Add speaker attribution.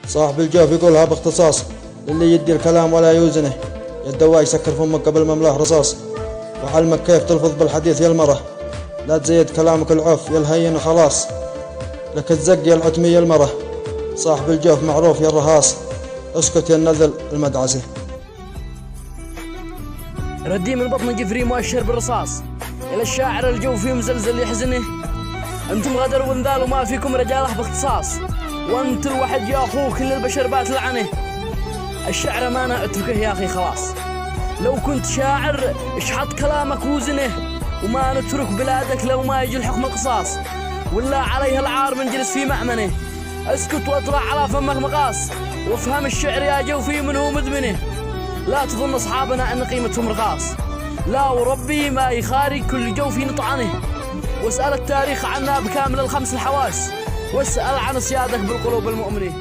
Speaker 1: صاحب الجوف يقولها باختصاص للي يدي الكلام ولا يوزنه. يا الدواء يسكر فمك قبل ما ملاه رصاص، وعلمك كيف تلفظ بالحديث يا المرة. لا تزيد كلامك العف يا الهين وخلاص، لك الزق يا العتمي يا المرة. صاحب الجوف معروف يا الرهاص، اسكت يا النذل المدعسة.
Speaker 2: ردي من بطن جفري مؤشر بالرصاص إلى الشاعر الجوفي مزلزل يحزنه. أنتم غدر وانذال وما فيكم رجاله باختصاص، وانت الوحد يا أخوه كل البشر بات لعنه. الشعر ما أنا أتركه يا أخي خلاص، لو كنت شاعر اشحط كلامك وزنه، وما نترك بلادك لو ما يجي الحكم القصاص، ولا عليها العار منجلس في مأمنه. اسكت واطلع على فمك مقاس، وافهم الشعر يا جوفي من هو مدمنه. لا تظن أصحابنا أن قيمتهم رخاص، لا وربي ما يخاري كل جوفي نطعنه. واسأل التاريخ عنا بكامل الخمس الحواس، واسأل عن صيادك بالقلوب المؤمنة.